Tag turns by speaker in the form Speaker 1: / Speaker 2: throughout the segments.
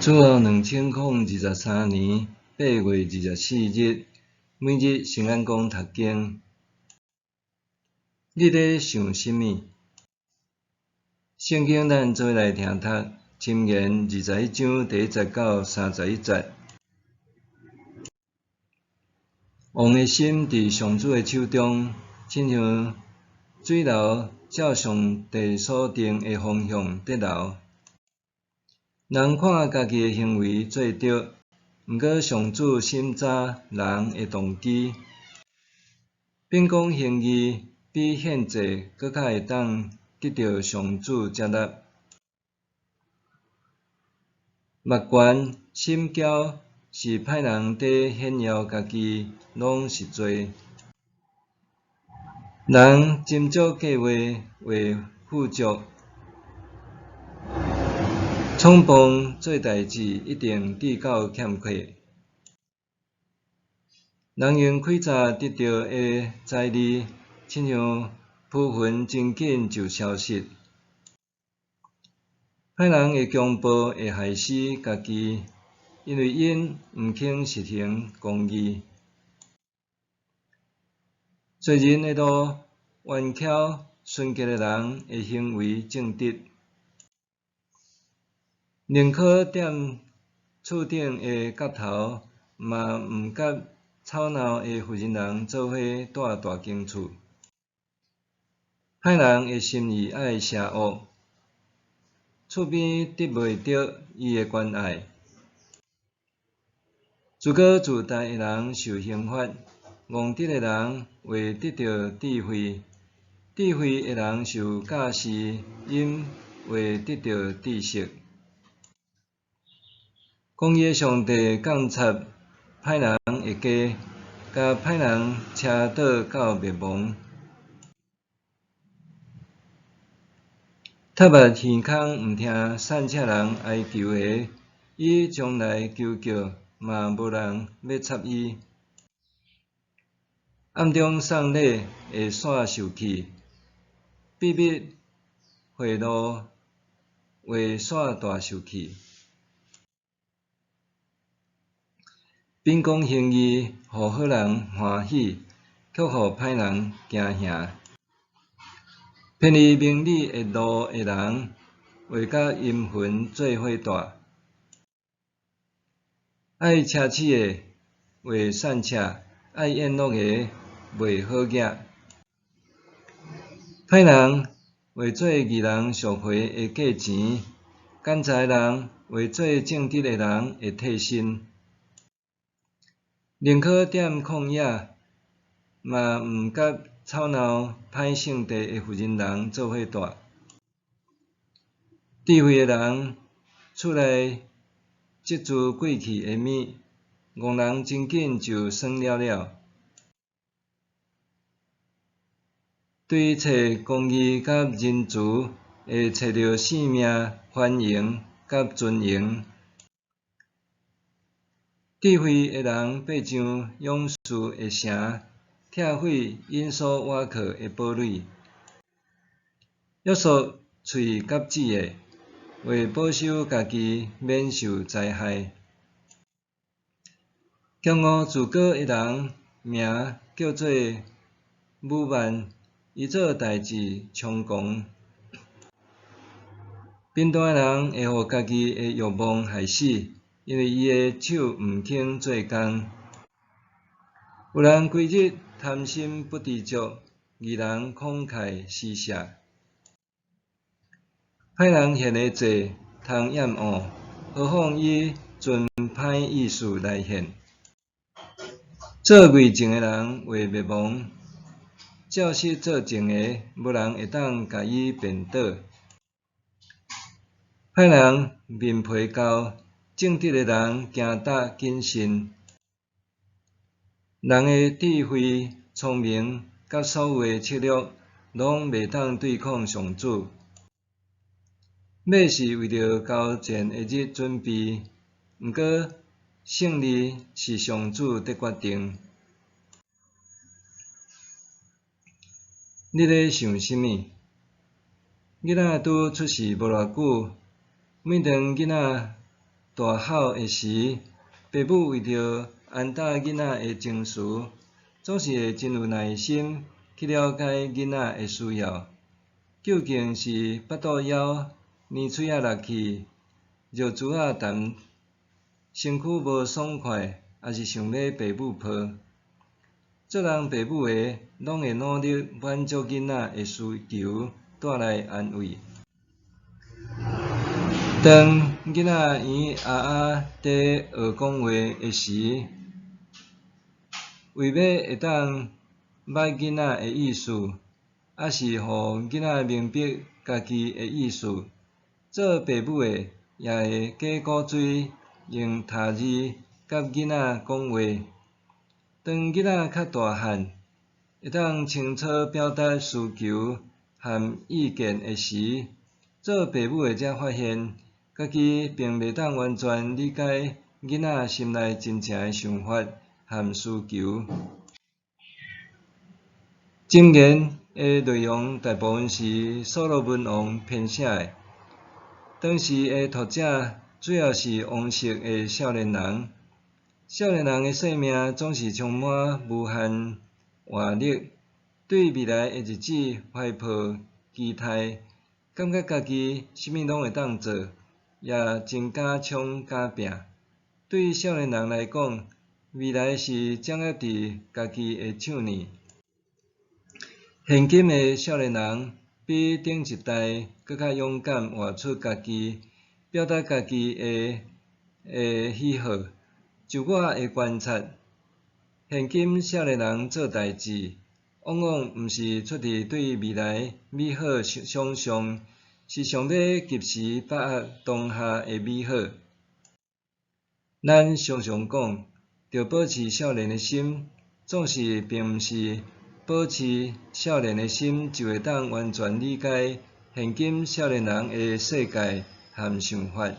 Speaker 1: 主后2023年8月24日，每日圣安宫读经。你咧想甚物？圣经咱做来听读，箴言21章1节到31节。王的心伫上主的手中，亲像水流照上帝所定的方向直流。人看家己的行为做对，毋过上主审查人的动机，秉公行义比献祭搁较会当得到上主接纳。目悬心骄是歹人伫炫耀家己，拢是罪。人斟酌计划为富足，创邦做代志一定至到欠缺。人用开早得到的财利，亲像浮云真紧就消失。歹人的强暴会害死家己，因为因毋肯实行公义。罪人会路弯巧，纯洁的人会行为正直。宁可踮厝顶的角头，嘛毋甲吵闹的妇人做伙住大间厝。歹人的心意爱邪恶，厝边得袂到伊的关爱。自觉自大的人受刑罚，憨直的人会得到智慧。智慧的人受教示，因会得到知识。公义的上帝降插歹人的家，甲歹人车倒到灭亡。塌目耳孔毋听善车人哀求的，伊将来求救，嘛无人要插伊。暗中送礼会煞受气，秘密贿赂会煞大受气。秉公行义，互好人欢喜，却互歹人惊吓。偏离明理的路的人，会甲阴魂做伙住。爱奢侈的为善车，爱宴乐的为好业。歹人为做义人赎回的价钱，奸诈的人为做正直的人的替身。宁可踮旷野，嘛毋甲吵闹歹圣地的妇人做伙住。智慧的人厝内积住贵气的物，憨人真紧就算了了。对找公义甲仁慈，会找到性命、繁荣甲尊荣。智慧的人爬上勇士的城，拆毁因所倚靠的堡垒。约束喙甲舌的，为保守家己免受灾害。骄傲自高的人名叫做武万，伊做代志猖狂。贫惰的人会互家己的欲望害死，因为伊的手毋肯做工。有人规日贪心不知足，义人慷慨施舍。歹人献的祭通厌恶，何况伊存歹意思来献。做偽证的人会灭亡，照实做证的，无人会当甲伊辩倒。歹人面皮厚，正直的人行踏谨慎。人的智慧、聪明，甲所有的策略，拢袂当对抗上主。马是为着交战的日准备，毋过胜利是上主的决定。你咧想甚物？囡仔拄出世无偌久，每当囡仔大好的时，父母为着安搭囡仔的情绪，总是会真有耐心去了解囡仔的需要。究竟是腹肚枵、黏喙仔落去、肉珠仔啖、身躯无爽快，还是想要爸母抱？做人爸母的，拢会努力满足囡仔的需求，带来安慰。当囡仔咿呀呀地学讲话的时，为要会当捌囡仔的意思，还是互囡仔明白家己的意思，做爸母的也会加鼓吹用读字甲囡仔讲话。当囡仔较大汉，会当清楚表达需求和意见的时，做爸母的才发现，家己并袂当完全理解囡仔心内真正的想法和需求。箴言的内容大部分是所罗门王编写的，当时的读者主要是王室的少年人。少年人的生命总是充满无限活力，对未来的日子怀抱期待，感觉家己啥物拢会当做，也真敢冲敢拼。对少年人来讲，未来是掌握伫家己的手里。现今的少年人比顶一代搁较勇敢，活出家己，表达家己的喜好。就我的观察，现今少年人做代志，往往毋是出于对未来美好想象，是想要及时把握当下的美好。咱常常讲，着保持少年的心，总是并毋是保持少年的心就会当完全理解现今少年人的世界和想法。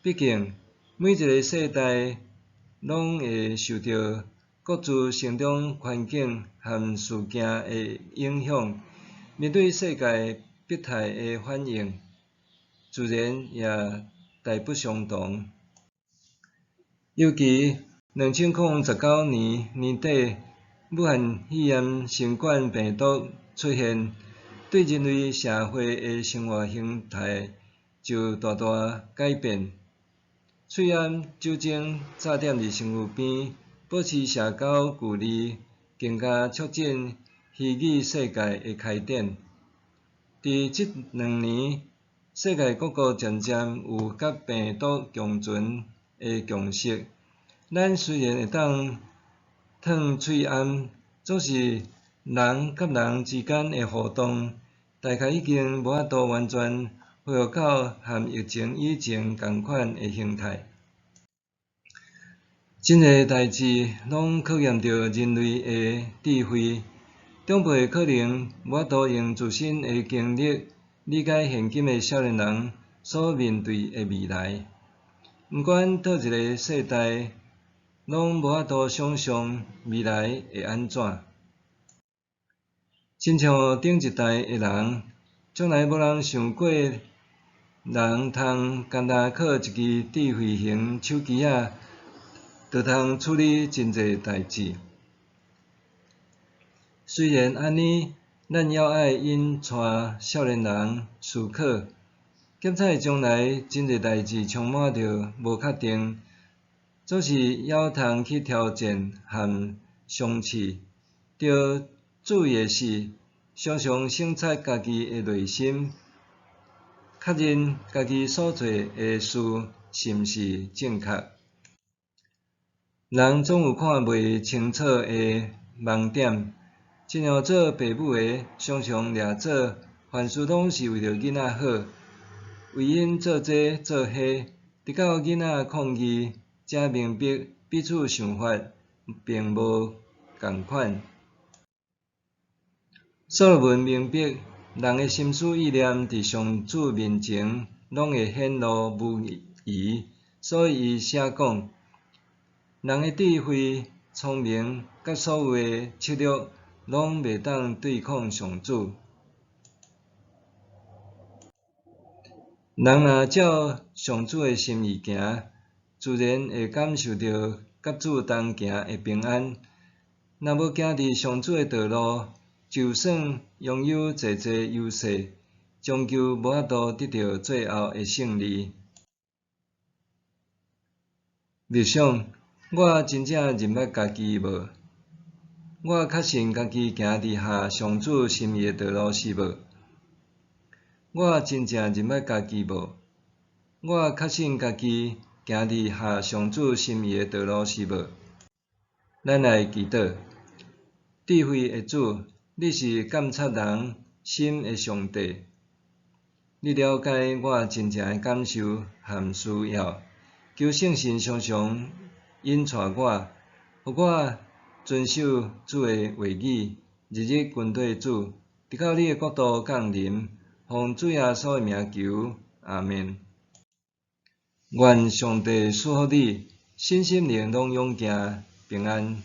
Speaker 1: 毕竟，每一个世代拢会受到各自成长环境和事件的影响，面对世界百态的反应，自然也大不相同。尤其2019年年底，武汉肺炎新冠病毒出现，对人类社会的生活形态就大大改变。喙炎、酒精、早点伫身躯边，保持社交距离，更加促进虚拟世界的开展。伫即2年，世界各国渐渐有甲病毒共存的共识。咱虽然会当脱喙炎，总是人甲人之间的互动，大概已经无法度完全恢复到和疫情以前同款的形态。真个代志拢考验着人类的智慧，长辈可能无法度用自身的经历理解现今的少年人所面对的未来。毋管倒一个世代，拢无法度想象未来会安怎。亲像顶一代的人，从来无人想过人通简单靠一支智慧型手机仔，就通处理真侪代志。虽然安尼，咱还爱引带少年人思考，检测将来真侪代志充满着无确定，总是还通去挑战和相试。着注意的是，常常省察家己的内心，确认家己所做的事是毋是正确。人总有看袂清楚的盲点，亲像做爸母的，常常掠做，凡事拢是为着囡仔好，为因做这做迄，直到囡仔抗议，才明白彼此想法并无共款。所罗门明白，人的心思意念伫上主面前，拢会显露无遗，所以伊写讲。人的智慧、聪明，甲所有的策略，拢袂当对抗上主。人若照上主的心意行，自然会感受到甲主同行的平安。若要行伫上主的道路，就算拥有济济优势，终究无法度得到最后的胜利。默想，我真正认捌家己无？我确信家己行伫下上主心意的道路是无？我真正认捌家己无？我确信家己行伫下上主心意的道路是无？咱来祈祷，智慧的主，你是监察人心的上帝，你了解我真正的感受和需要，求圣神常常引带我，互我遵守主的话语，日日跟对主，直到你的国度降临。奉主耶稣的名求，阿们。愿上帝赐福你，身心灵拢勇健平安。